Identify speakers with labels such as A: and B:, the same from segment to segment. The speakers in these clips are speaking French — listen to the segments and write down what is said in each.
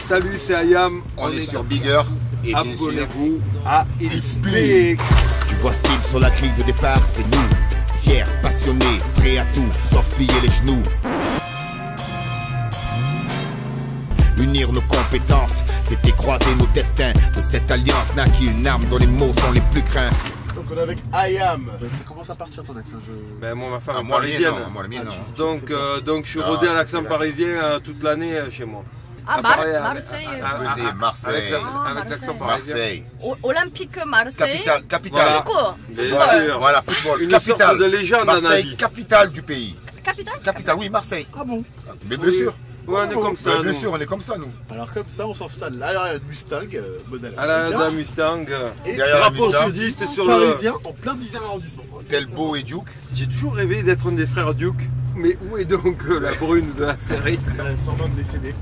A: Salut, c'est Ayam.
B: On est sur Bigger et bien sûr,
A: abonnez-vous à
B: Il
A: Speak.
B: tu vois style sur la grille de départ, c'est nous. Fiers, passionnés, prêts à tout, sauf plier les genoux. Unir nos compétences, c'était croiser nos destins. De cette alliance naquit une arme dont les mots sont les plus craints.
C: Donc on est avec Ayam. Ça commence à partir ton accent.
A: Ben, moi, ma femme est
B: Moi, le mien,
A: parisienne.
B: non. Moi, le mien, non.
A: Donc je suis rodé à l'accent parisien toute l'année chez moi.
D: 아, 마르세유.
B: Marseille.
A: Avec l'accent parisien.
B: Marseille.
D: 올림픽 마르세유.
B: Capitale.
D: 축구.
A: Bien
D: football.
A: sûr.
B: Voilà, football.
A: Une
B: Capitale.
A: sorte de légende en
B: Marseille,
A: Asie.
B: capitale du pays.
D: Capitale.
B: Capitale, oui, Marseille.
C: Ah bon?
B: Mais bien sûr.
A: Ouais, on est comme ça.
B: Bien
A: nous.
B: sûr, on est comme ça, nous.
C: Alors comme ça, on s'installe là, il y a une Mustang, modèle
A: À la
C: américain,
A: Mustang.
C: et
B: derrière la
A: Drapeau
B: Mustang,
A: sudiste sur le.
C: parisien, en plein 10e arrondissement.
B: Telbo et Duke.
A: J'ai toujours rêvé d'être un des frères Duke. Mais où est donc la brune de la série?
C: Sans vendre décédé.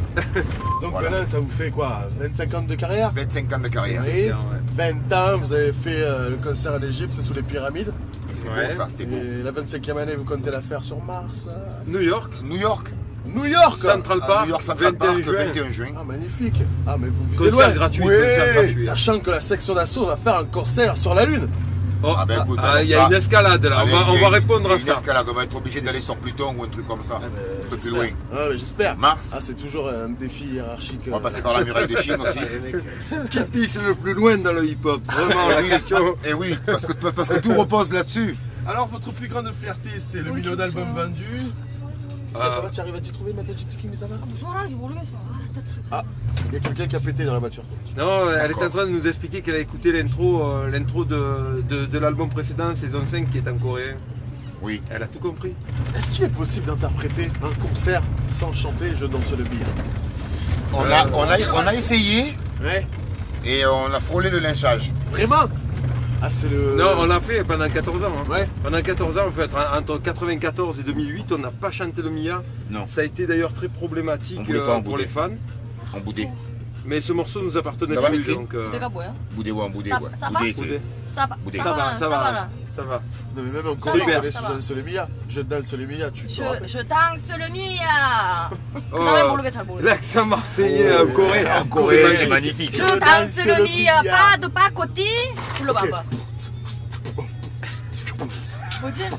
C: Donc
B: Voilà.
C: là, ça vous fait quoi? 25 ans de carrière?
B: 25 ans de carrière.
C: Oui.
A: Ouais.
C: 20 ans, vous avez fait le concert à l'Égypte sous les pyramides.
B: C'était
A: Ouais.
B: beau, ça, c'était beau.
C: Et la 25e année, vous comptez la faire sur Mars.
A: New York,
B: New York.
C: New York!
A: Central
B: À
A: Park,
B: New York Central
A: 21
B: Park,
A: juin.
B: 21 juin.
C: Ah, magnifique! Ah, mais vous visez
A: Concert
C: loin!
A: gratuit,
C: Ouais.
A: concert gratuit.
C: Sachant que la section d'assaut va faire un concert sur la Lune!
A: Oh,
B: Ah ben, écoute,
A: il y
B: alors
A: a une
B: ça-
A: escalade là,
B: Allez,
A: on
B: il y
A: va
B: a
A: répondre à
B: une
A: ça.
B: escalade, on va être obligé d'aller sur Pluton ou un truc comme ça. Un peu plus loin.
C: Ah, mais j'espère!
B: Mars.
C: Ah, c'est toujours un défi hiérarchique.
B: On va passer par la muraille de Chine aussi.
A: Qui pisse le plus loin dans le hip-hop? Vraiment, la question.
B: Et oui, parce que tout repose là-dessus.
C: Alors, votre plus grande fierté, c'est le million d'albums vendus. Ça va, tu arrives à t'y trouver, ma petite King, ça va?
D: 무슨 말하는지 모르겠어. 아, 진짜.
C: Ah, il y a quelqu'un qui a pété dans la voiture.
A: Non, elle est en train de nous expliquer qu'elle a écouté l'intro de l'album précédent, saison 5, qui est en coréen.
B: Oui.
A: Elle a tout compris.
C: Est-ce qu'il est possible d'interpréter un concert sans chanter Je danse le billard?
B: On a essayé
C: Ouais.
B: et on a frôlé le lynchage.
C: Vraiment? Ah, c'est le.
A: Non, on l'a fait pendant 14 ans. Hein.
C: Ouais.
A: Pendant 14 ans, en fait, entre 94 et 2008, on n'a pas chanté le Mia.
B: Non.
A: Ça a été d'ailleurs très problématique
B: On voulait pas en
A: pour
B: bouder.
A: les fans.
B: En boudé.
A: Mais ce morceau nous appartenait
B: Ça va,
A: plus.
B: Miskin
A: Donc,
D: 내가 뭐야?
B: Boudé ou en boudé,
D: Ça-
B: ouais.
D: ça va
B: Boudé,
A: Boudé.
D: 사바.
B: Boudé.
A: ça va,
D: 사바라.
A: ça va,
D: 사바라.
A: ça va.
C: Non, mais même en Corée,
D: va,
C: on connaît
D: ça
C: Je
D: va.
C: danse le Mia. Je danse le Mia, tu te rappelles?
D: Je danse le Mia.
A: Oh,
D: 그다음에 모르게 잘 모르겠어.
A: l'accent marseillais en Corée.
B: En Corée, c'est magnifique.
D: Je danse le Mia. Pas de pacotti. 불러봐 한번. 뭐지?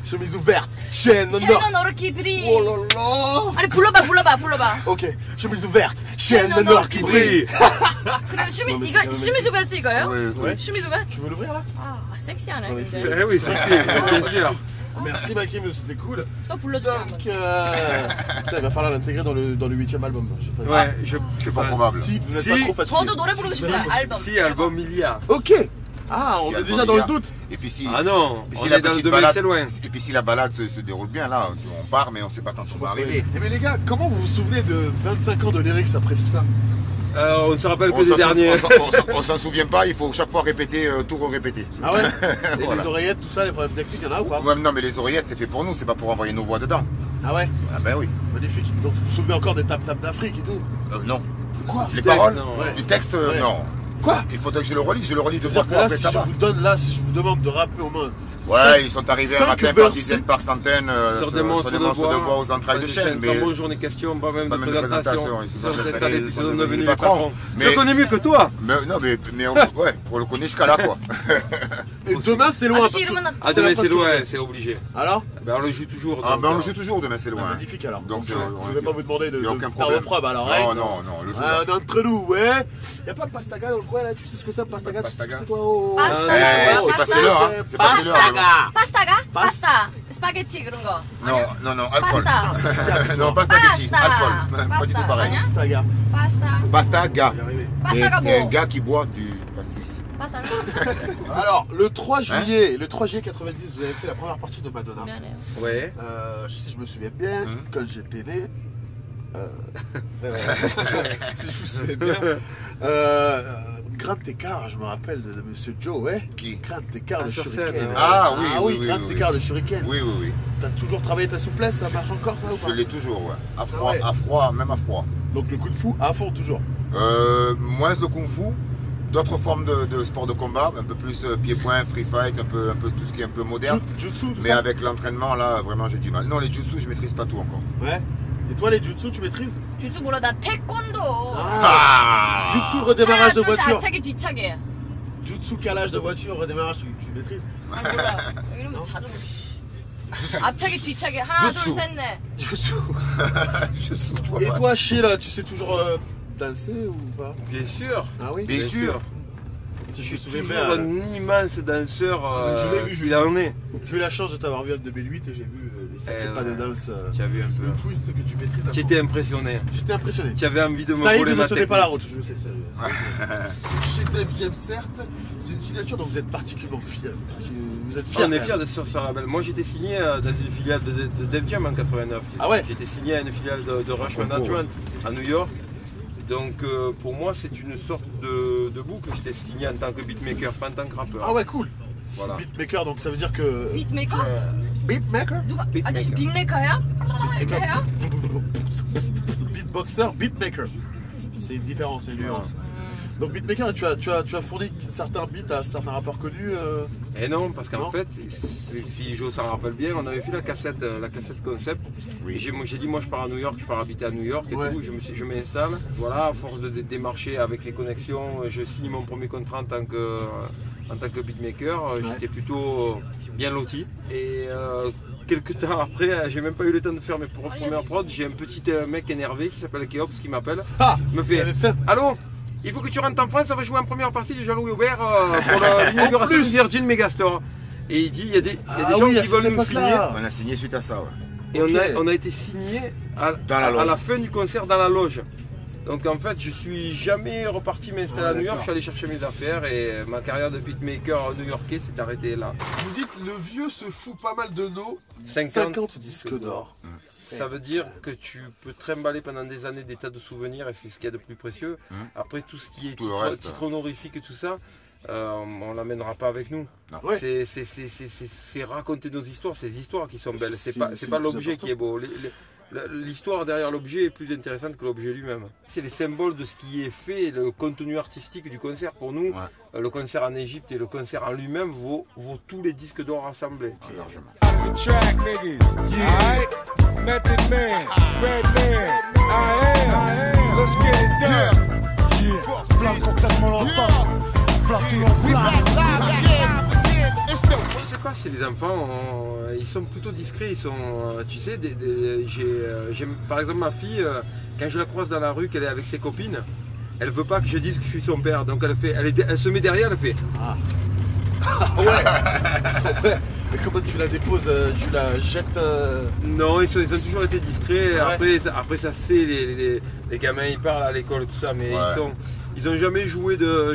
C: Chemise ouverte, chaîne
D: 쟤는
C: noire.
D: 너를 기브리.
C: Oh là là.
D: 아니 불러봐.
C: Ok, chemise ouverte, chaîne noire qui brille.
D: 그래 슈미
C: Non, mais
D: 이거
C: c'est quand même
D: 슈미즈 벨트 이거예요?
C: Ouais.
D: 슈미즈 벨트?
C: Tu veux l'ouvrir là?
D: 아 섹시하네.
C: Non, mais
D: 근데.
A: Eh oui, c'est bien sûr.
C: Merci Makim, c'était cool.
D: 또 불러줘.
C: Donc, putain, il va falloir l'intégrer dans le 8ème album. Je sais pas.
A: Ouais,
B: C'est pas probable.
C: Si vous n'êtes
A: Si.
C: pas trop fatigué.
D: 저도 노래 부르고 싶어요. 앨범.
A: Si, album il y a.
C: Ok. Ah, on
B: Si
C: est
B: album
C: déjà
B: il
C: dans
B: y
C: le
B: a.
C: doute.
B: Et puis si,
A: Ah non,
B: et puis
A: on
B: si la
A: est dans le
B: petite
A: domaine,
B: balade,
A: c'est loin.
B: et puis si la balade se déroule bien là, on part mais on sait pas quand on va arriver.
C: Eh mais les gars, comment vous vous souvenez de 25 ans de lyrics après tout ça?
A: On se rappelle que
B: On
A: des
B: s'en
A: derniers.
B: on s'en souvient pas, il faut chaque fois répéter, tout répéter.
C: Ah ouais? Et
B: Voilà.
C: les oreillettes, tout ça, les problèmes techniques, il y en a ou pas?
B: Ouais, non mais les oreillettes c'est fait pour nous, c'est pas pour envoyer nos voix dedans.
C: Ah ouais?
B: Ah ben oui.
C: Magnifique. Donc vous vous souvenez encore des tap-tap d'Afrique et tout?
B: Non.
C: Quoi?
B: Les
A: texte,
B: paroles
A: non.
C: Ouais.
B: du texte,
C: Ouais.
B: non.
C: Quoi?
B: Il faudrait que je le relise deux,
C: C'est-à-dire
B: trois
C: que
B: fois
C: là,
B: après
C: si
B: ça
C: je
B: va.
C: vous donne là, si je vous demande de rapper au moins.
B: Ouais, ils sont arrivés un
C: 5
B: matin par
C: verses.
B: dizaines, par centaines
A: Sur des monstres de voix,
B: aux entrailles de chaîne.
A: Sans bonjour ni question, pas même
B: Pas
A: de
B: même de
A: présentation.
B: présentation, ils se sont
A: Ils sont
B: installés,
A: ils
B: ils
A: sont
B: sont
A: devenus
B: devenus
A: les
B: patrons.
A: patrons.
B: Mais-
A: Je connais mieux que toi.
B: Ouais, on le connaît jusqu'à là quoi.
C: Et demain, c'est loin.
D: 아저씨
C: parce que
D: 이름은
A: Ah,
C: c'est la
A: demain
C: phrase
A: c'est loin,
C: qui-
A: c'est obligé.
C: Alors?
A: Ben, on le joue toujours.
B: Ah
A: donc,
B: ben on le joue toujours demain, c'est loin.
C: Magnifique alors.
B: Donc
C: je
B: c'est-
C: ne vais pas vous demander de
B: y a aucun
C: faire vos
B: problème.
C: preuves alors.
B: Non,
C: hein.
B: non, le jour.
C: Ah, on est entre nous, ouais. Y'a pas de pastaga dans le coin là, tu sais ce que c'est pastaga? Tu sais ce que
B: Pastaga.
C: c'est toi? Oh.
D: Pastaga.
B: Eh, c'est passé l'heure, hein. C'est passé l'heure.
C: Pastaga.
D: 파스타가? 파스타. 스파게티 그런 거.
B: Non, alcool.
D: 파스타.
B: Non, pas spaghetti,
D: Pasta.
B: alcool. Pas du tout
D: Pasta.
B: pareil.
D: 아니야?
C: Pastaga.
D: 파스타.
B: Pasta, gars.
C: On va y arriver.
D: Pasta가
B: C'est un
D: 뭐?
B: gars qui boit du pastis.
D: 파스타는?
C: Alors, le 3 juillet, 90, vous avez fait la première partie de Madonna.
D: 미안해요.
A: Ouais.
C: Si je me souviens bien, quand j'étais né, si je me souviens bien, grand écart, je me rappelle de Monsieur Joe, ouais.
B: Qui?
C: Grand écart de
A: sur
C: Shuriken.
A: scène,
B: Ah oui,
C: grand écart de Shuriken.
B: Oui.
C: T'as toujours travaillé ta souplesse, ça marche encore ça ou pas?
B: Je l'ai toujours, ouais.
C: ouais.
B: À froid, même à froid.
C: Donc le coup de fou à fond toujours.
B: Moins le kung fu, d'autres formes de sport de combat, un peu plus pied-point, free fight, un peu tout ce qui est un peu moderne.
C: Jutsu, tout
B: Mais
C: ça.
B: avec l'entraînement, là, vraiment, j'ai du mal. Non, les jutsu, je maîtrise pas tout encore.
C: Ouais. Et toi, les jutsu, tu maîtrises?
D: 주스 몰라 나 태권도.
C: Jutsu, redémarrage de voiture.
D: 앞차기 뒤차기.
C: Jutsu, calage de voiture, redémarrage, tu maîtrises?
D: 아 몰라. 이러면 자전거. 앞차기 뒤차기 하나
B: 주스.
D: 둘 셋 넷.
C: Jutsu.
B: Jutsu, tu vois
C: Et
B: pas.
C: toi, Chil, tu sais toujours danser ou pas?
A: Bien sûr.
C: Ah oui?
B: Bien sûr.
C: Si
A: Je
C: je me
A: suis
C: souviens
A: toujours
C: bien,
A: un immense danseur.
C: je l'ai vu,
A: Il en est.
C: j'ai eu la chance de t'avoir vu en 2008 et j'ai vu les sacrés pas de danse.
A: Tu as vu un peu.
C: Le twist que tu maîtrises à
A: Tu
C: fond.
A: étais impressionné.
C: J'étais impressionné.
A: Tu avais envie de me
C: Saïd
A: voler
C: ne
A: ma
C: tenait pas la
A: technique.
C: route, je sais. Chez Def certes, c'est une signature dont vous êtes particulièrement fiers. Vous êtes fiers.
A: On est
C: quand
A: fiers de ce label. Moi j'étais signé dans une filiale de Def Jam en 89.
C: Ah ouais?
A: J'étais signé à une filiale de Rush Management à New York. Donc pour moi c'est une sorte de boucle. J'étais signé en tant que beatmaker, pas en tant que rappeur.
C: Ah ouais, cool.
A: Voilà.
C: Beatmaker, donc ça veut dire que.
D: 비트메이커?
C: Beatmaker?
D: 누가?
A: 비트메이커.
D: 아저씨 빅메이커야? 빅메이커야?
C: Beatboxer, beatmaker. C'est une différence, c'est une nuance. Donc beatmaker, tu as fourni certains beats à certains rappeurs connus.
A: Et non, parce
C: Non.
A: qu'en fait, si Joe s'en rappelle bien, on avait fait la cassette concept.
B: Oui.
A: Et j'ai dit, moi je pars à New York, je pars habiter à New York et
C: Ouais.
A: tout. Je m'installe. Voilà, à force de démarcher avec les connexions, je signe mon premier contrat en tant que beatmaker. J'étais plutôt bien loti. Et quelques temps après, j'ai même pas eu le temps de faire mes premières prods. J'ai un petit mec énervé qui s'appelle Keops qui m'appelle.
C: Ah,
A: Il me
C: il avait
A: fait
C: fait.
A: Allô, il faut que tu rentres en France, on va jouer en première partie de Jean-Louis Aubert pour l'inauguration
C: En
A: de
C: plus.
A: Virgin Megastore. Et il dit il y a des gens
C: oui, à
A: qui veulent
C: cette
A: nous signer.
C: époque-là.
B: On a signé suite à ça, ouais.
A: Et
C: Ok.
A: on a été signé
B: Dans la loge.
A: à la fin du concert dans la loge. Donc en fait, je suis jamais reparti m'installer à New York, je suis allé chercher mes affaires et ma carrière de beatmaker new-yorkais s'est arrêtée là.
C: Vous dites le vieux se fout pas mal de nos
A: 50
C: disques d'or.
A: Ça veut dire que tu peux trimballer pendant des années des tas de souvenirs et c'est ce qu'il y a de plus précieux. Après tout ce qui est
B: Tout le
A: titre,
B: reste.
A: titre honorifique et tout ça, on l'amènera pas avec nous.
C: Ouais.
A: C'est raconter nos histoires, ces histoires qui sont belles.
C: C'est
A: C'est pas
C: le plus
A: l'objet
C: important.
A: qui est beau. L'histoire derrière l'objet est plus intéressante que l'objet lui-même. C'est les symboles de ce qui est fait, le contenu artistique du concert. Pour nous, le concert en Égypte et le concert en lui-même vaut tous les disques d'or rassemblés.
B: Largement.
E: The track niggas. Alright? Method Man, Redman, I am. Let's get it done.
F: Yeah, flamme complètement longtemps. Platine en blague.
A: Je sais pas, c'est les enfants, ils sont plutôt discrets, ils sont, tu sais, j'aime par exemple ma fille, quand je la croise dans la rue, qu'elle est avec ses copines, elle veut pas que je dise que je suis son père, donc elle se met derrière, elle fait.
C: Ouais. Et comment tu la déposes, tu la jettes.
A: Non, ils ont toujours été discrets,
C: Ouais.
A: après ça c'est les gamins, ils parlent à l'école, tout ça, mais
B: Ouais.
A: ils ont jamais joué de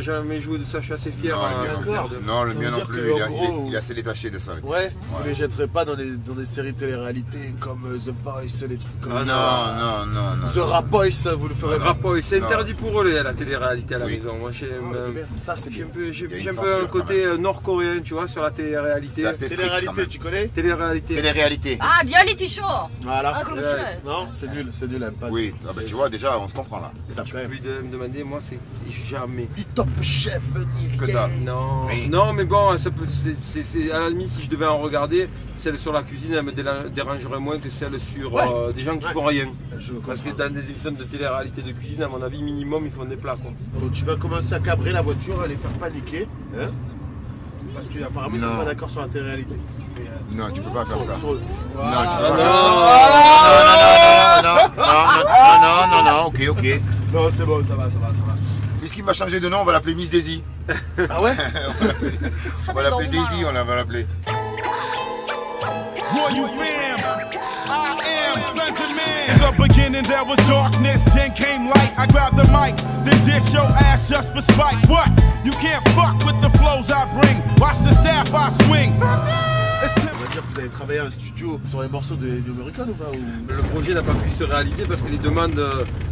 A: ça, je suis assez fier.
B: Non, le mien non
C: d'accord.
B: plus. Non, le
C: Ça veut
B: mien non
C: dire
B: plus.
C: que,
B: Il
C: en
B: a-
C: gros,
B: il est assez détaché de ça.
C: Ouais, vous les jetterez pas dans des séries de télé-réalité comme The Voice, des trucs comme
B: Non,
C: ça.
B: non.
C: The Rap Boys, vous le ferez pas.
A: Rapport, c'est interdit pour eux la télé-réalité à la
B: Oui.
A: maison. Moi j'aime.
C: C'est bien. Ça, c'est
A: J'ai
C: bien.
A: un peu,
B: Il y a une
A: j'ai un peu
B: censure,
A: un côté nord-coréen, tu vois, sur la télé-réalité.
B: C'est assez strict quand
C: Télé-réalité,
B: même.
C: tu connais?
A: Télé-réalité.
B: Télé-réalité.
D: 아 리얼리티 쇼.
C: Voilà.
D: 아 그런 거
A: Ouais.
D: 싫어해.
C: Non, c'est nul, elle aime pas.
B: Oui, ah bah, tu vois, déjà, on se comprend là.
C: Tape quand même.
A: Lui de me demander, moi c'est jamais.
C: Ni Top Chef, ni
B: Que
C: rien.
B: dalle.
A: Non,
B: Oui.
A: non, mais bon, ça peut, à la limite, si je devais en regarder, celle sur la cuisine, elle me dérangerait moins que celle sur
C: Ouais.
A: des gens qui
C: Ouais.
A: font rien.
C: Je
A: Parce que
C: comprends.
A: dans des émissions de télé-réalité de cuisine, à mon avis, minimum, ils font des plats, quoi.
C: Donc, tu vas commencer à cabrer la voiture, à les faire paniquer. Hein, parce qu'apparemment, ils sont
B: Non.
C: pas d'accord sur la télé-réalité. Mais,
B: Non, tu peux pas faire ça.
C: Voilà.
B: Non, tu peux
A: Ah,
B: pas faire ça. Non, ok.
C: Non, c'est bon, ça va.
B: Puisqu'il va changer de nom, on va l'appeler Miss Daisy.
C: Ah ouais?
B: On va l'appeler Daisy, on va l'appeler.
E: Royal fam, I am sons of man. In the beginning there was darkness, then came light. I grabbed the mic, then dish your ass just for spite. What? You can't fuck with the flows I bring. Watch the staff I swing. It's
C: On va dire que vous avez travaillé à un studio sur les morceaux de American ou pas ou...
A: Le projet n'a pas pu se réaliser parce que les demandes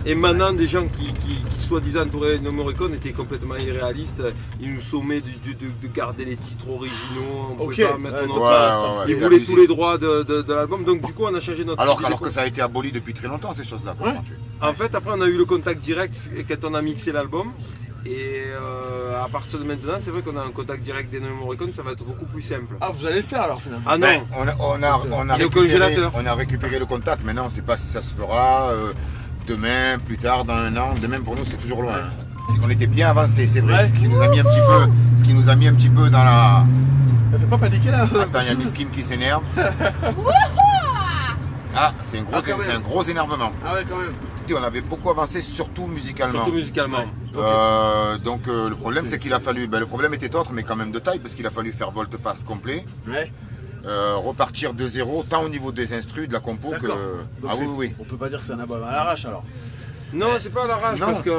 A: émanant des gens qui soi-disant entouraient nos Morricone étaient complètement irréalistes. Ils nous sommaient de garder les titres originaux, on
C: Ok,
A: pouvait pas mettre
C: ouais,
A: notre
C: ouais,
A: place.
C: ouais,
A: Ils
B: c'est
A: voulaient
B: abusé.
A: tous les droits de l'album, donc du coup on a changé notre
B: Alors
A: fusil
B: que
A: d'épaule.
B: ça a été aboli depuis très longtemps, ces choses-là.
C: Ouais.
B: comprends-tu ?
A: En fait, après on a eu le contact direct quand on a mixé l'album. Et à partir de maintenant, c'est vrai qu'on a un contact direct d'Ennio Morricone, ça va être beaucoup plus simple.
C: Ah, vous allez le faire alors finalement?
A: Ah non,
B: On a récupéré le contact, maintenant on ne sait pas si ça se fera demain, plus tard, dans un an. Demain pour nous c'est toujours loin. On était bien avancé, c'est vrai, ce qui nous a mis un petit peu dans la...
C: Elle fait pas paniquer là.
B: Attends, il y a Miskin qui s'énerve. Ah, c'est un gros énervement.
C: Ah ouais, quand même.
B: On avait beaucoup avancé, surtout musicalement. Donc le problème c'est qu'il a fallu, le problème était autre mais quand même de taille parce qu'il a fallu faire volte-face complet, repartir de zéro, tant au niveau des instrus, de la compo que...
C: Donc oui. On peut pas dire que c'est un album à l'arrache alors.
A: Non, c'est pas à la rage, parce que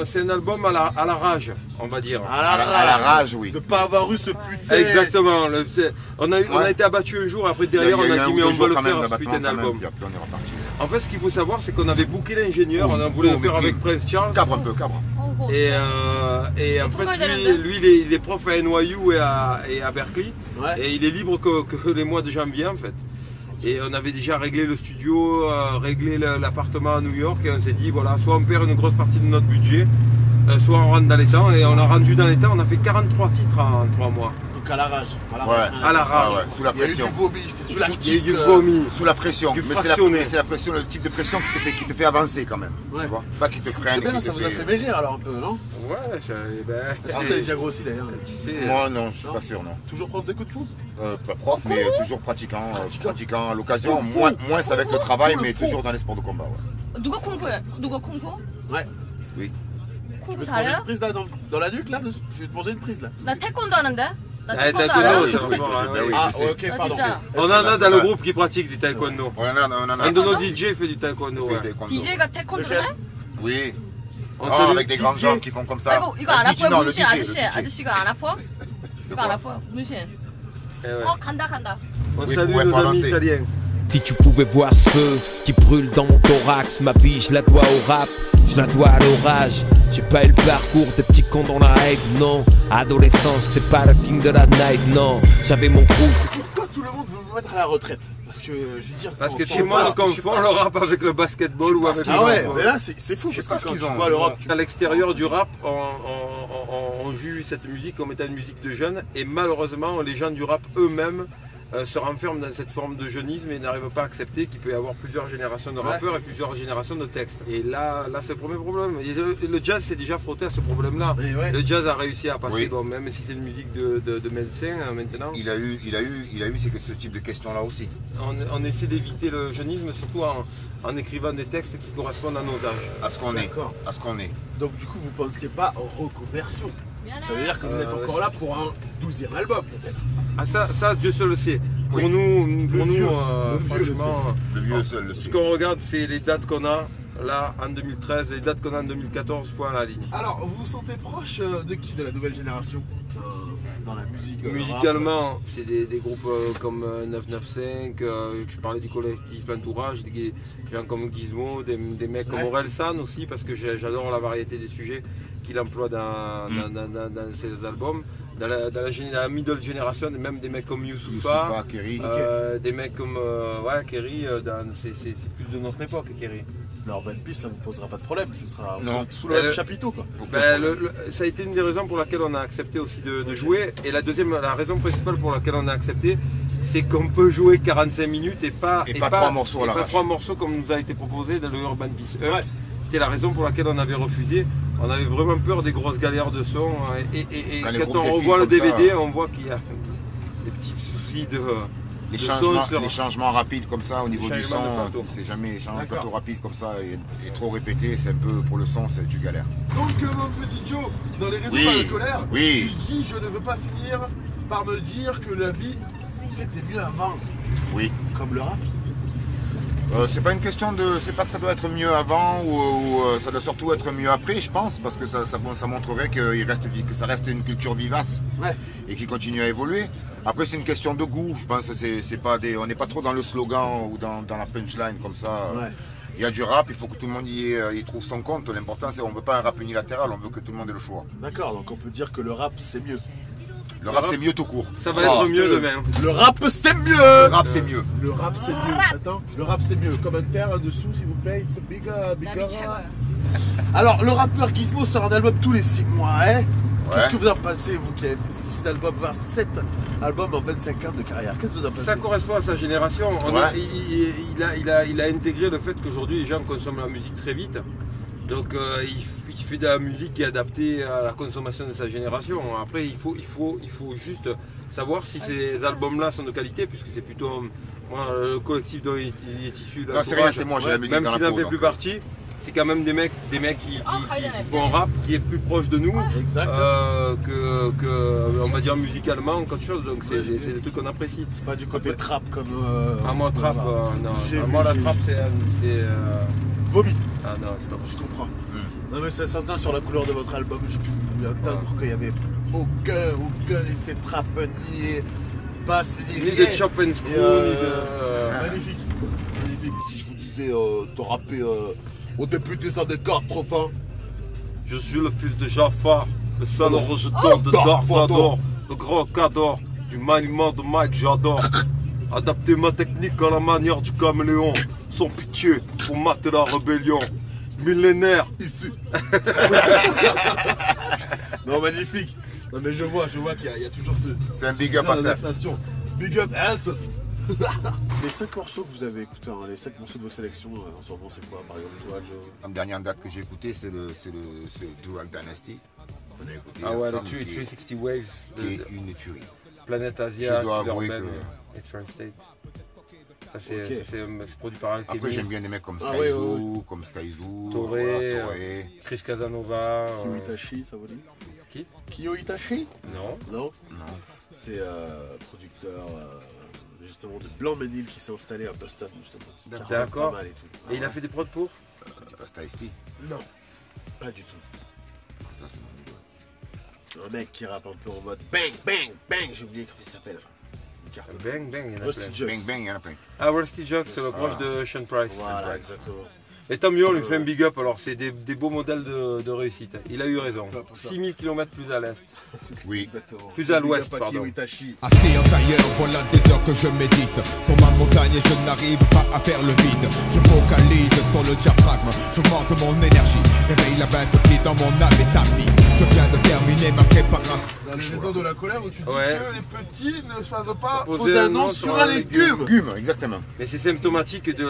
A: c'est un album à la rage, on va dire.
C: À la rage, oui. De pas avoir eu ce putain...
A: Exactement. On a été abattu un jour, après derrière on a dit mais on va le faire ce putain d'album. En fait, ce qu'il faut savoir, c'est qu'on avait booké l'ingénieur, on voulait le faire avec Prince Charles.
B: Cabre un peu, cabre.
A: Et en fait, lui il est prof à NYU et à Berkeley. Et il est libre que les mois de janvier en fait. Et on avait déjà réglé le studio, réglé l'appartement à New York et on s'est dit voilà, soit on perd une grosse partie de notre budget, soit on rentre dans les temps. Et on a rendu dans les temps, on a fait 43 titres en 3 mois.
C: Donc à la rage.
A: À la rage.
B: Sous la pression.
C: Il y a eu du
A: vomi,
B: sous la pression. Mais c'est la pression, le type de pression qui te fait avancer quand même. Tu vois, pas qui te freine.
C: C'est bien, ça vous a fait maigrir alors un peu, non?
A: Ouais,
C: est-ce que tu as déjà grossi d'ailleurs?
B: Moi non, je suis pas sûr, non.
C: Toujours prof de coups de foot?
B: Pas prof, mais toujours pratiquant à l'occasion, moins avec le travail, mais toujours dans les sports de combat.
D: 누가 공포해? 누가 공포?
C: Ouais.
B: Oui.
D: 공포
C: Tu veux te poser
D: 잘해요?
C: une prise là dans la nuque là? Je vais te poser une prise là.
D: 나 태권도 하는데? 나
A: Ah,
D: 태권도
A: taekwondo,
D: 알아?
A: c'est vraiment, hein, oui.
C: Ah
B: je sais.
C: ok, pardon.
D: 진짜.
A: On en a dans le groupe qui pratique du taekwondo.
B: On en a
A: Un de nos DJ fait du taekwondo. Ouais.
D: DJ가 태권도를 해?
B: Oui.
A: On
B: Oh,
A: salue
B: avec des grands
A: DJ.
B: hommes qui font comme ça.
D: 아이고 이거 안
B: DJ,
D: 아파요
B: non, le
D: 문신
B: DJ,
D: 아저씨
B: le DJ.
D: 아저씨가 안 아파? 이거 안 아파요 문신.
A: Eh ouais.
D: 간다.
A: On
B: Oui,
A: salue
B: ouais,
A: nos
B: faut
A: amis
B: avancer.
A: italiens.
G: Si tu pouvais voir ce feu qui brûle dans mon thorax, ma vie je la dois au rap, je la dois à l'orage. J'ai pas eu le parcours des petits cons dans la haine, non. Adolescence, c'était pas le king de la night, non. J'avais mon crew.
C: Pourquoi tout le monde veut me mettre à la retraite? Parce que je veux dire.
A: Parce que chez moi on confond le rap avec le basketball ou avec le
C: Ah ouais,
A: football.
C: mais là c'est fou.
B: Je sais
C: Parce
B: pas
C: que
B: ce
C: quand
B: qu'ils
C: tu
B: ont.
C: vois l'Europe,
A: À l'extérieur du rap, on juge cette musique comme étant une musique de jeunes et malheureusement les gens du rap eux-mêmes se renferment dans cette forme de jeunisme et n'arrivent pas à accepter qu'il peut y avoir plusieurs générations de rappeurs et plusieurs générations de textes. Et là c'est le premier problème. Et le jazz s'est déjà frotté à ce problème-là.
C: Ouais.
A: Le jazz a réussi à passer,
B: Oui.
A: bon, même si c'est une musique de médecin maintenant.
B: Il a eu ce type de questions-là aussi.
A: On essaie d'éviter le jeunisme surtout en écrivant des textes qui correspondent à nos âges.
B: À ce qu'on est.
C: D'accord.
B: À ce qu'on est.
C: Donc du coup vous pensez pas reconversion? Ça veut dire que vous êtes encore là pour un 12e album peut-être?
A: Ah ça Dieu seul le sait. Pour
B: Oui.
A: nous,
C: vieux le
A: franchement,
B: Le vieux seul le
A: ce
B: sait.
A: qu'on regarde c'est les dates qu'on a là en 2013 et les dates qu'on a en 2014, point à la ligne.
C: Alors vous vous sentez proche de qui? De la nouvelle génération dans la musique?
A: Musicalement, c'est des groupes comme 995, je parlais du collectif Entourage, des gens comme Gizmo, des mecs comme Orelsan aussi, parce que j'adore la variété des sujets qu'il emploie dans ses albums. Dans la middle generation, même des mecs comme Youssoupha,
B: Kerry.
A: des mecs comme Kerry, c'est plus de notre époque, Kerry.
C: Alors Bad Peace, ça vous posera pas de problème, ce sera
B: Non.
C: sous le même chapiteau quoi.
A: Ça a été une des raisons pour laquelle on a accepté aussi de jouer. Et la raison principale pour laquelle on a accepté, c'est qu'on peut jouer 45 minutes et pas
B: 3 morceaux à l'arrache.
A: 3 morceaux comme nous a été proposé dans le Urban Peace 1. C'était la raison pour laquelle on avait refusé. On avait vraiment peur des grosses galères de son. Et quand on revoit le DVD, on voit qu'il y a des petits soucis de...
B: Les changements rapides comme ça au niveau du son, c'est jamais un
C: D'accord.
B: plateau rapide comme ça et trop répété, c'est un peu pour le son, tu galères.
C: Donc mon petit Joe, dans les raisons
B: Oui.
C: par la colère,
B: Oui.
C: tu dis je ne veux pas finir par me dire que la vie c'était mieux avant.
B: Oui.
C: Comme le rap.
B: C'est pas une question de, c'est pas que ça doit être mieux avant ou ça doit surtout être mieux après, je pense, parce que ça montrerait que ça reste une culture vivace et qui continue à évoluer. Après c'est une question de goût, je pense, on n'est pas trop dans le slogan ou dans la punchline comme ça. Il y a du rap, il faut que tout le monde y trouve son compte. L'important c'est qu'on ne veut pas un rap unilatéral, on veut que tout le monde ait le choix.
C: D'accord, donc on peut dire que le rap c'est mieux.
B: Le rap c'est mieux tout court.
A: Ça va être mieux demain.
C: Le rap c'est mieux.
B: Le rap c'est mieux.
C: Le rap c'est mieux. Attends, le rap c'est mieux. Commentaire en dessous s'il vous plaît. It's a bigger. Alors, le rappeur Gizmo sort un album tous les 6 mois, hein. Qu'est-ce
B: Ouais.
C: que vous en pensez, vous qui avez fait 6 albums, voire 7 albums en 25 ans de carrière? Qu'est-ce que vous en pensez?
A: Ça correspond à sa génération.
B: Ouais.
A: Il a intégré le fait qu'aujourd'hui les gens consomment la musique très vite. Donc il fait de la musique qui est adaptée à la consommation de sa génération. Après il faut juste savoir si ces albums-là sont de qualité, puisque c'est plutôt le collectif dont il est issu.
B: Non, c'est rien, c'est moi, j'ai la musique
A: même
B: dans
A: s'il
B: la
A: n'en
B: peau.
A: fait plus partie. C'est quand même des mecs qui font un rap qui est plus proche de nous
C: Exact.
A: que on va dire musicalement qu'autre chose. Donc c'est des trucs qu'on apprécie.
C: C'est pas du côté trap comme.
A: Ah moi trap, non.
C: J'ai
A: Moi
C: vu,
A: la
C: j'ai
A: trap
C: vu.
A: c'est
C: Vomi.
A: ah non c'est pas
C: Je comprends. Non mais ça s'entend sur la couleur de votre album, j'ai pu entendre qu'il n'y avait aucun effet trap, ni basse, ni
A: ni
C: rien.
A: de chop and screw,
C: Et,
A: ni de...
C: Magnifique, magnifique. Si je vous disais de rapper au début des années 80,
A: Je suis le fils de Jafar, le seul rejeton de Dark Vador, le grand cador du maniement de Mike j'adore. Adapter ma technique à la manière du caméléon, sans pitié pour mater la rébellion. Millénaire.
C: ici. Non, magnifique. Non mais je vois qu'il y a toujours ce...
B: C'est un big up à ça.
C: l'adaptation. Big up à ça. Les 5 morceaux que vous avez écoutés, hein, les 5 morceaux de vos sélections, en ce moment c'est quoi par exemple toi, Joe?
B: La dernière date que j'ai écoutée, c'est le Dual Dynasty. On a écouté
A: Ah ouais, le
B: ensemble, qui est-
A: 360 Waves,
B: qui est une tuerie.
A: Planète Asia,
B: Je dois
A: Killer
B: avouer
A: Ben
B: que-
A: et Translate. Ça c'est
C: Ok.
A: c'est produit par
B: Après,
A: Alchemist,
B: j'aime bien des mecs comme
C: Ah
B: Skyzoo,
C: ouais,
B: comme Skyzoo,
A: Toré,
B: voilà, Toré.
A: Chris Casanova.
C: Kyo Itachi, ça vous dit?
A: Qui?
C: Kyo Itachi?
A: Non.
C: Non.
B: Non.
C: C'est producteur justement de Blanc-Ménil qui s'est installé à Boston justement. Qui rappe
A: D'accord.
C: pas mal et tout.
A: Et il a fait des prods pour
B: Basta SP.
C: Non, pas du tout.
B: Parce que ça, c'est mon idole.
C: Un mec qui rappe un peu en mode bang, bang, bang. J'ai oublié comment il s'appelle. Il cartonne.
A: Bang Bang, il y en a
C: Rusty
A: plein.
C: Jux.
B: Bang bang, il y en a plein.
A: Ah, Rusty Jux, c'est le proche de Sean Price.
C: Voilà, exactement.
A: Et tant mieux, on lui fait un big up, alors c'est des beaux modèles de réussite. Il a eu raison.
C: Ça, pour ça.
A: 6000 km plus à l'est.
B: Oui.
C: Exactement.
A: Plus à
C: Big
A: l'ouest,
C: up à
A: pardon.
C: Kyo Itachi.
H: Assis en tailleur, voilà des heures que je médite. Sur ma montagne, je n'arrive pas à faire le vide. Je focalise sur le diaphragme, j'augmente mon énergie. Réveille la bête qui dans mon âme est tapis. Je viens de terminer ma préparation.
C: Dans les maisons de la colère où tu dis
A: Ouais.
C: que les petits ne savent pas
A: Poser
C: poser un nom sur un légume.
B: Légumes, exactement.
A: Mais c'est symptomatique de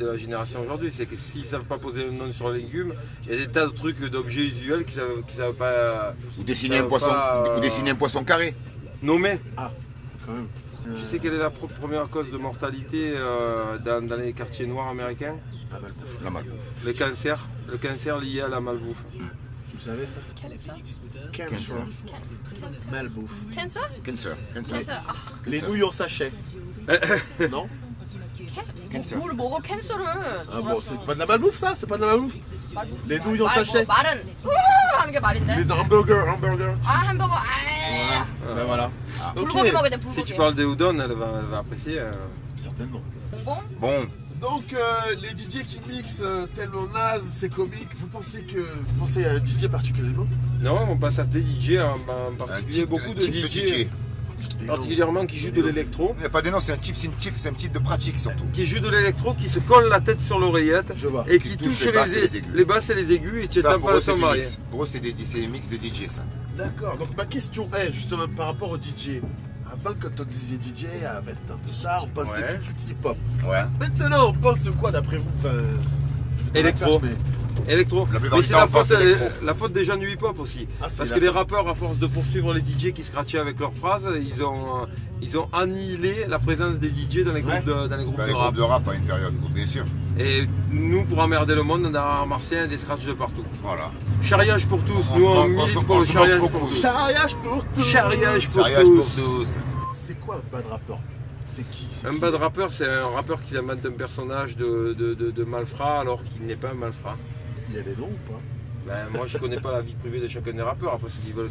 A: la génération aujourd'hui. C'est que s'ils ne savent pas poser un nom sur les légumes, il y a des tas de trucs, d'objets usuels qu'ils ne savent pas
B: Ou dessiner
A: Ça
B: un poisson,
A: va pas,
B: ou dessiner un poisson carré.
A: nommer.
C: Quand même.
A: Tu sais quelle est la première cause de mortalité dans les quartiers noirs américains?
C: Ah bah, le
B: La malbouffe.
A: Le cancer lié à la malbouffe.
C: Vous savez ça? Cancer. Malbouffe.
D: Cancer?
B: Cancer. Cancer.
D: Cancer. 아,
C: Les nouilles en sachet. Non?
B: Cancer.
D: 뭘 먹어 캔서를?
C: Ah bon, c'est pas de la malbouffe ça? C'est pas de la malbouffe? Les nouilles en sachet.
D: 말은 하는 게 말인데.
C: Les hamburgers.
D: 아 햄버거. 아.
C: Ben voilà. Ok.
D: 불고기 먹어야 돼
A: Si
D: 불고기.
A: tu parles des udon, elle va apprécier.
C: Certainement.
D: bonbon?
B: Bon,
C: Donc les DJ qui mixent tellement naze, c'est comique. Vous pensez à un DJ particulièrement?
A: Non, on passe à des DJ en particulier, beaucoup de
B: type
A: DJ, particulièrement qui jouent de l'électro.
B: Il n'y a pas des noms, c'est un type de pratique surtout.
A: Qui jouent de l'électro, qui se collent la tête sur l'oreillette
C: Je vois.
A: et qui
B: Qui touchent
A: touchent
B: les basses et les aigus.
A: les basses et les aigus et tu
B: Ça,
A: n'entends
B: pour
A: pas
B: eux,
A: le
B: c'est
A: son
B: du
A: marié.
B: mix. Pour eux, c'est des mix de DJ, ça.
C: D'accord. Donc ma question est justement par rapport au DJ. Avant, quand on disait DJ, à 20 ans de ça, on pensait
A: Ouais.
C: tout de suite hip-hop.
B: Ouais.
C: Maintenant, on pense quoi d'après vous? Enfin, je vous donne la
A: Électro.
C: perche, mais-
A: Électro.
B: La plupart
A: Mais
B: du
A: c'est
B: temps,
A: la
B: on pense
A: faute,
B: électro.
A: la faute des gens du hip-hop aussi.
C: Ah, c'est
A: Parce
C: la
A: que les
C: faute.
A: rappeurs, à force de poursuivre les DJ qui scratchaient avec leurs phrases, ils ont annihilé la présence des DJ dans les groupes,
C: Ouais.
A: dans les groupes
B: Dans
A: de
B: les
A: rap.
B: groupes de rap à une période, bien sûr.
A: Et nous, pour emmerder le monde, on a remarqué des scratchs de partout.
B: Voilà.
A: Charriage pour tous.
B: On
A: Nous,
B: se
A: on
B: manque-
A: milite
B: on se-
A: pour
B: on
A: le
B: se
A: charriage
B: manque
A: pour
B: beaucoup.
A: tous.
C: Charriage pour tous.
A: Charriage pour
B: Mariage pour
A: tous.
B: tous.
C: C'est quoi un bad rappeur? C'est qui?
A: Un bad rappeur, c'est un rappeur qui invente un personnage de malfrat alors qu'il n'est pas un malfrat.
C: Il y a des noms ou pas?
A: Ben, moi, je connais pas la vie privée de chacun des rappeurs. Après, ceux qui veulent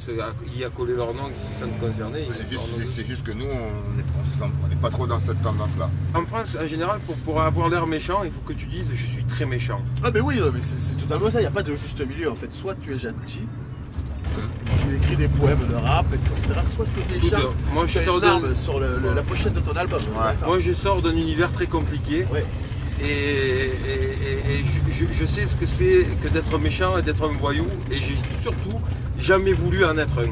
A: y accoler leur nom, qui se sentent concernés. ils mettent leur nom dessus.
B: C'est juste que nous, on n'est pas trop dans cette tendance-là.
A: En France, en général, pour avoir l'air méchant, il faut que tu dises je suis très méchant.
C: Ah mais oui, non, mais c'est totalement ça, il n'y a pas de juste milieu en fait. Soit tu es gentil, tu écris des poèmes de rap, etc. Soit tu es méchant,
A: Écoute, moi, je
C: tu as
A: sors
C: une
A: de-
C: arme sur la pochette de ton album.
B: Ouais.
A: Moi, je sors d'un univers très compliqué.
C: Ouais.
A: Et je sais ce que c'est que d'être méchant et d'être un voyou, et j'ai surtout jamais voulu en être un.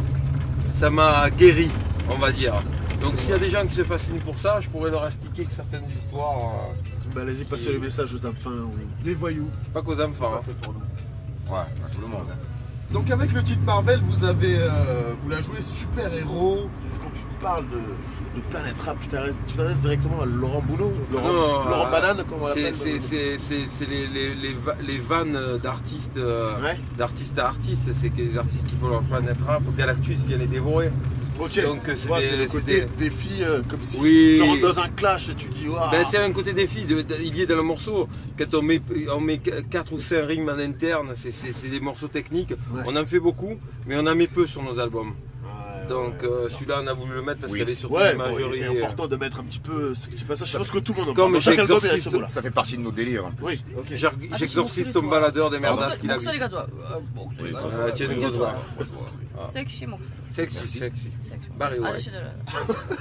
A: Ça m'a guéri, on va dire. Donc s'il y a des gens qui se fascinent pour ça, je pourrais leur expliquer que certaines histoires...
C: Bah, allez-y, passez le message aux enfants. Les voyous.
A: C'est pas qu'aux enfants.
C: Pas fait pour nous.
B: Ouais, à tout le monde.
C: Donc avec le titre Marvel, vous la joué super-héros. Quand tu parles de Planète Rap, tu t'adresses directement à Laurent Boulot, Laurent Banane, comme on l'appelle.
A: C'est les vannes d'artistes d'artiste à artiste. C'est que les artistes qui font leur Planète Rap, Galactus vient les dévorer.
C: Ok,
A: donc
C: c'est le côté défi, comme si tu rentres dans un clash et tu dis waouh.
A: Ben, c'est un côté défi, il y est dans le morceau. Quand on met 4 ou 5 rimes en interne, c'est des morceaux techniques. Ouais. On en fait beaucoup, mais on en met peu sur nos albums. Donc celui-là on a voulu le mettre parce qu'il y avait surtout une majorité.
C: Il était important de mettre un petit peu ce petit passage. Je pense que tout le monde en
A: parle. Comme
B: j'exorciste, ça fait partie de nos délires.
C: Oui, ok.
A: J'exorciste ton baladeur des merdas qu'il a vu.
D: tiens une grosse voix. 섹시 목소리.
A: 섹시.
D: 아저씨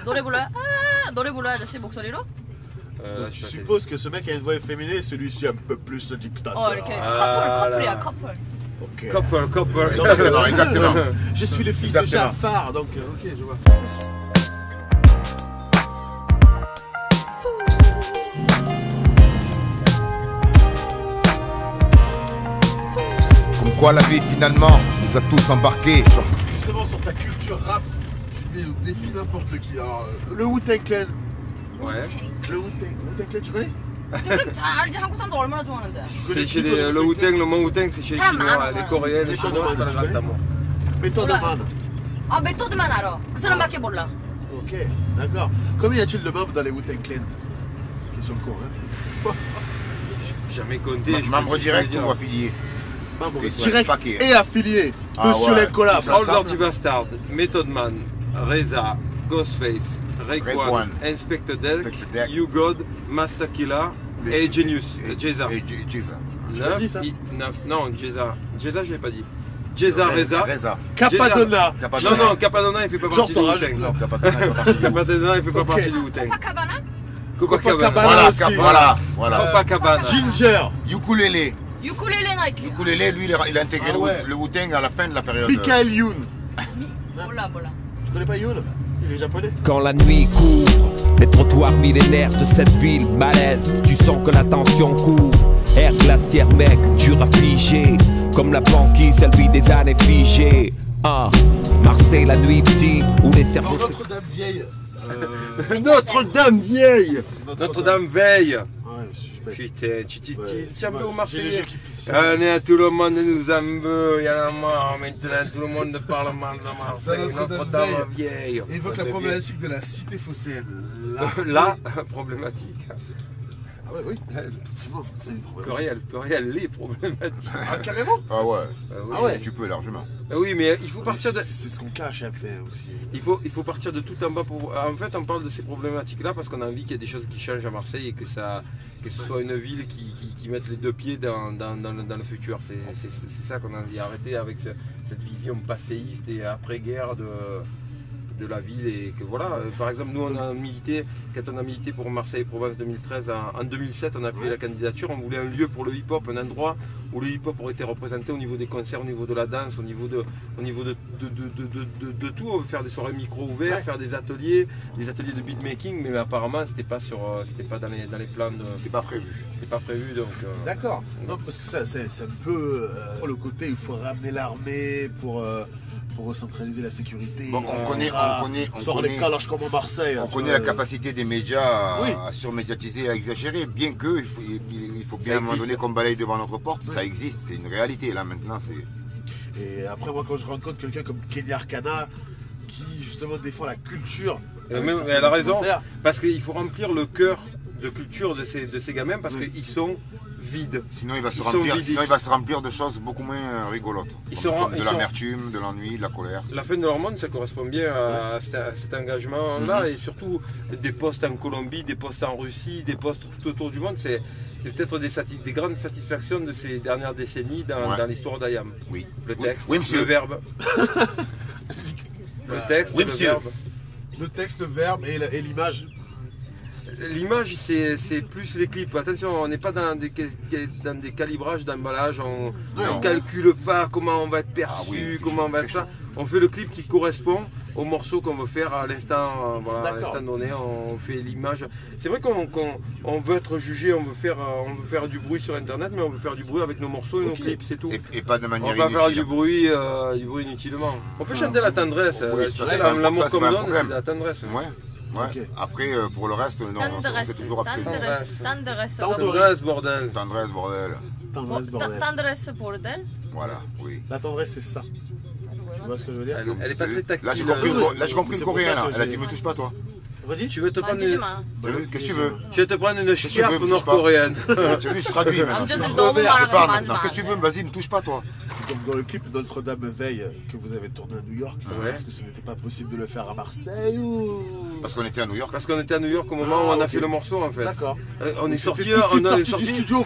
D: 노래 불러요? 아 노래 불러요 아저씨 목소리로?
C: Donc tu supposes que ce mec a une voix efféminée et celui-ci un peu plus dictateur.
D: 이렇게 커플이야 커플.
C: Okay.
A: Couple.
B: Exactement.
C: Je suis le fils de Jafar, donc ok, je vois.
B: Comme quoi la vie finalement nous a tous embarqués.
C: Justement sur ta culture rap, tu mets au défi n'importe qui. Alors, le Wu-Tang Clan.
A: Ouais.
C: Le Wu-Tang Clan, tu connais?
D: 알지 한국 사람도 얼마나 좋아하는데.
A: C'est chez le Wu-Tang, le mot Wu-Tang c'est chez les Chinois, les Coréens, les Chinois, c'est la grande
C: Method Man.
D: 아 메토드만 알아. 그 사람밖에 몰라.
C: Ok, d'accord. Combien y a-t-il de membres dans les Wu-Tang Clan? Question con, hein?
A: Jamais compté.
B: Membre direct ou affilié?
C: Membre direct et affilié. Monsieur les collabs.
A: All Dirty Bastard, Method Man, Reza, Ghostface, Raekwon, Inspector Deck, You God, Master Killa et Genius, Jeza. 9, non, Jeza, je l'ai pas dit. Jeza, Reza.
C: Capadonna.
A: Non, Capadonna il fait pas partie du Wu-Tang. Capadonna il fait pas partie du Wu-Tang.
C: Copacabana aussi.
B: Voilà.
A: Copacabana.
C: Ginger.
B: Ukulele.
D: Nike.
B: Ukulele, lui, il a intégré le Wu-Tang à la fin de la période.
C: Michael Youn.
D: 몰라.
C: Tu connais pas Youn? Il est japonais.
G: Quand la nuit couvre les trottoirs millénaires de cette ville, malaise, tu sens que la tension couvre. Air glaciaire mec, dur à piger. Comme la banquise, elle vit des années figées. Marseille la nuit petit, où les cerveaux...
C: Notre-Dame vieille.
A: Notre-Dame vieille. Notre-Dame veille.
C: Ouais,
A: putain, tu un peu au Marseillais. Tout le monde nous en veut, il y en a marre. Maintenant, tout le monde parle mal de Marseille. Notre-Dame vieille.
C: Évoque la problématique de la cité phocéenne.
A: La problématique.
C: Ah ouais, oui. C'est une problématique.
A: Pluriel, les problématiques.
C: Ah, carrément?
B: Ah ouais.
C: Ah ouais.
B: Tu peux largement.
A: Oui, mais il faut partir de...
C: C'est ce qu'on cache après aussi.
A: Il faut partir de tout en bas pour... En fait, on parle de ces problématiques-là parce qu'on a envie qu'il y ait des choses qui changent à Marseille et que ce soit une ville qui mette les deux pieds dans le futur. C'est ça qu'on a envie d'arrêter avec cette vision passéiste et après-guerre de la ville. Et que voilà, par exemple, nous quand on a milité pour Marseille Provence 2013, en 2007 on a appuyé la candidature, on voulait un lieu pour le hip-hop, un endroit où le hip-hop aurait été représenté au niveau des concerts, au niveau de la danse, au niveau de tout, faire des soirées micro ouverts, faire des ateliers de beatmaking, mais apparemment c'était pas dans les plans de...
B: C'était pas prévu.
A: C'était pas prévu donc...
C: D'accord, non parce que ça c'est un peu le côté il faut ramener l'armée pour recentraliser la sécurité.
B: Bon, on connaît
C: les caloches comme à Marseille.
B: On connaît la capacité des médias à surmédiatiser, à exagérer, bien que il faut bien à un moment donné qu'on balaye devant notre porte, ça existe, c'est une réalité là maintenant.
C: Et après moi quand je rencontre quelqu'un comme Kenya Arcana qui justement défend la culture,
A: elle a raison, parce qu'il faut remplir le cœur de culture de ces gamins parce qu'ils sont vides.
B: Sinon il va se remplir de choses beaucoup moins rigolotes. Comme de l'amertume, de l'ennui, de la colère.
A: La fin de leur monde, ça correspond bien à cet engagement-là et surtout des postes en Colombie, des postes en Russie, des postes tout autour du monde. C'est peut-être des grandes satisfactions de ces dernières décennies dans l'histoire d'Ayam.
B: Oui.
A: Le texte,
B: oui,
A: le verbe. Le texte, le verbe.
C: Le texte, le verbe et l'image.
A: l'image c'est plus les clips. Attention, on n'est pas dans des calibrages d'emballage, on ne calcule pas comment on va être perçu, comment on va être ça. On fait le clip qui correspond au morceau qu'on veut faire à l'instant donné, on fait l'image. C'est vrai qu'on veut être jugé, on veut faire du bruit sur internet, mais on veut faire du bruit avec nos morceaux et nos clips, c'est tout.
B: Et pas de manière
A: inutile. On va faire du bruit inutilement. On peut chanter la tendresse, l'amour qu'on donne, c'est la tendresse.
B: Ouais. Okay. Après, pour le reste, non, c'est toujours abstenu.
A: Tendresse, bordel.
B: Tendresse, bordel.
D: Tendresse, bordel.
B: Voilà, oui.
C: La tendresse, c'est ça. Tu vois ce que je veux dire?
A: Elle est pas très tactile.
B: Là, j'ai compris le coréen. Elle a dit, me touche pas, toi.
C: Redis,
A: tu veux te prendre une...
B: Qu'est-ce que tu veux?
A: Je vais te prendre une chiaffe nord-coréenne.
B: Tu as vu, je traduis maintenant. Je parle maintenant. Qu'est-ce que tu veux? Vas-y, me touche pas, toi.
C: Comme dans le clip Notre-Dame veille que vous avez tourné à New York, est-ce que ce n'était pas possible de le faire à Marseille ou...
B: Parce qu'on était à New York.
A: Parce qu'on était à New York au moment où on a fait le morceau en fait.
C: D'accord.
A: On est sorti du studio,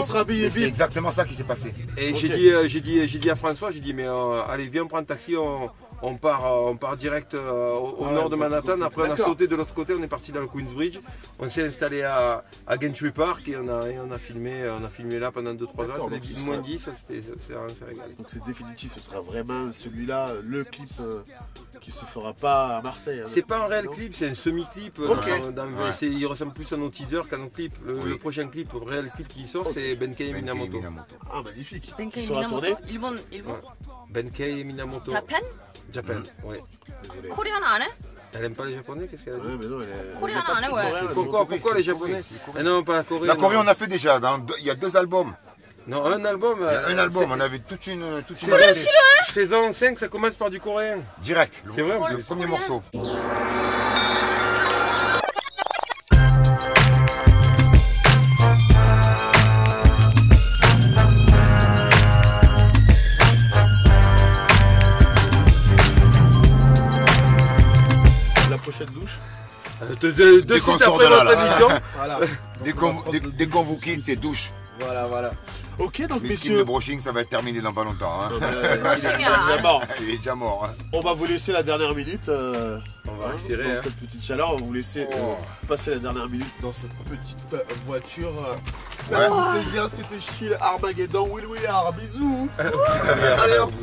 B: c'est exactement ça qui s'est passé.
A: Et j'ai dit à François, mais allez viens, on prend un taxi, on part direct au nord de Manhattan. Après on a sauté de l'autre côté, on est parti dans le Queensbridge. On s'est installé à Gantry Park et on a filmé là pendant 2-3 heures. C'était moins 10, c'est régalé.
C: Donc c'est définitif, ce sera vraiment celui-là, le clip qui se fera pas à Marseille. Hein,
A: c'est pas un réel clip, c'est un semi-clip. Il ressemble plus à nos teasers qu'à nos clips. Le prochain clip, le réel clip qui sort, c'est Benkei et Minamoto.
C: Ah magnifique.
D: Benkei et Minamoto. Ilbon.
A: Benkei et Minamoto. Japan, oui.
C: Désolé.
D: Coréen 안 해?
A: Elle aime pas les japonais, qu'est-ce qu'elle a dit?
C: Ouais, mais non, elle est...
D: Coréen 안 해, ouais.
A: Pourquoi les japonais? Non, pas la Corée.
B: La Corée, on a fait déjà, il y a 2 albums.
A: Non, un album.
B: Un album, on avait toute une
A: saison 5, ça commence par du coréen.
B: Direct,
A: c'est vrai,
B: le premier morceau.
C: Prochaine douche.
B: Dès qu'on sort de là, voilà. Dès qu'on vous quitte, c'est douche.
C: Voilà. Ok, donc
B: messieurs. Le brushing, ça va être terminé dans pas longtemps. Hein. Il est déjà mort. Hein.
C: On va vous laisser la dernière minute.
A: On va respirer.
C: Dans cette petite chaleur, on va vous laisser passer la dernière minute dans cette petite voiture. Faites-vous plaisir, c'était chill, Armageddon, Will We Are, bisous. Allez hop.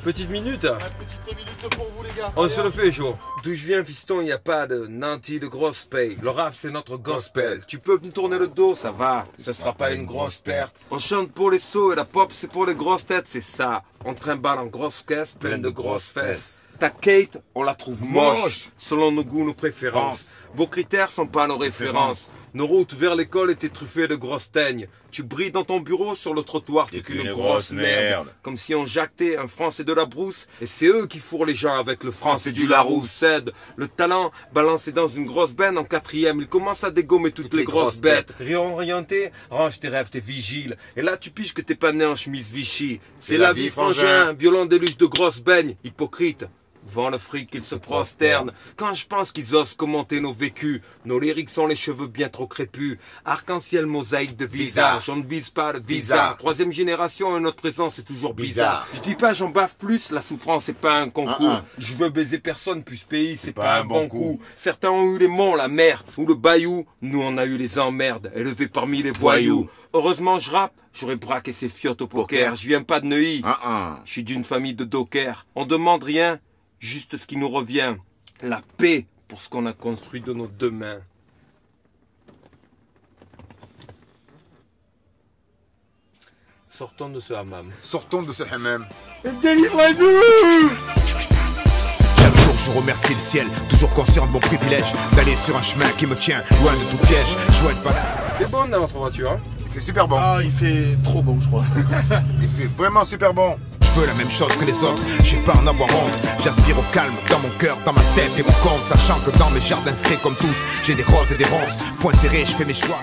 A: Petite minute.
C: Petite minute pour vous les gars.
A: On se le fait chaud. D'où je viens fiston, il n'y a pas de nanti de grosse paye. Le rap c'est notre gospel. Tu peux me tourner le dos, ça va. Ce sera pas une grosse perte. On chante pour les sauts et la pop c'est pour les grosses têtes, c'est ça. On trimballe en grosse caisse, pleine de grosses fesses. Ta Kate, on la trouve moche, selon nos goûts, nos préférences. Vos critères sont pas nos références. Nos routes vers l'école étaient truffées de grosses teignes. Tu brilles dans ton bureau, sur le trottoir, t'es qu'une grosse merde. Comme si on jactait un français de la brousse. Et c'est eux qui fourrent les gens avec le français du Larousse. Cède le talent, balancé dans une grosse benne en 4e. Il commence à dégommer toutes les grosses bêtes. Réorienté, range tes rêves, t'es vigile. Et là tu piges que t'es pas né en chemise Vichy. C'est la vie frangin, violent déluge de grosses beignes. Hypocrite. Devant le fric, ils se prosternent. Quand je pense qu'ils osent commenter nos vécus, nos lyriques sont les cheveux bien trop crépus. Arc-en-ciel, mosaïque de visage. On ne vise pas le visa. 3e génération, et notre présence est toujours bizarre. Je dis pas j'en bave plus, la souffrance c'est pas un concours. Je veux baiser personne, puis ce pays c'est pas un bon coup. Certains ont eu les monts, la mer ou le bayou. Nous on a eu les emmerdes, élevés parmi les voyous. Heureusement je rappe. J'aurais braqué ces fiottes au poker. Je viens pas de Neuilly. Je suis d'une famille de dockers. On demande rien. Juste ce qui nous revient, la paix pour ce qu'on a construit de nos 2 mains. Sortons de ce hammam.
B: Sortons de ce hammam.
A: Délivrez-nous!
H: Chaque jour je remercie le ciel, toujours conscient de mon privilège d'aller sur un chemin qui me tient loin de tout piège.
A: C'est bon dans votre voiture, hein?
B: Il fait super bon.
C: Ah, il fait trop bon, je crois.
B: Il fait vraiment super bon.
H: Je veux la même chose que les autres, j'ai pas en avoir honte. J'aspire au calme dans mon cœur, dans ma tête et mon compte. Sachant que dans mes jardins secrets comme tous, j'ai des roses et des ronces. Point serré, je fais mes choix.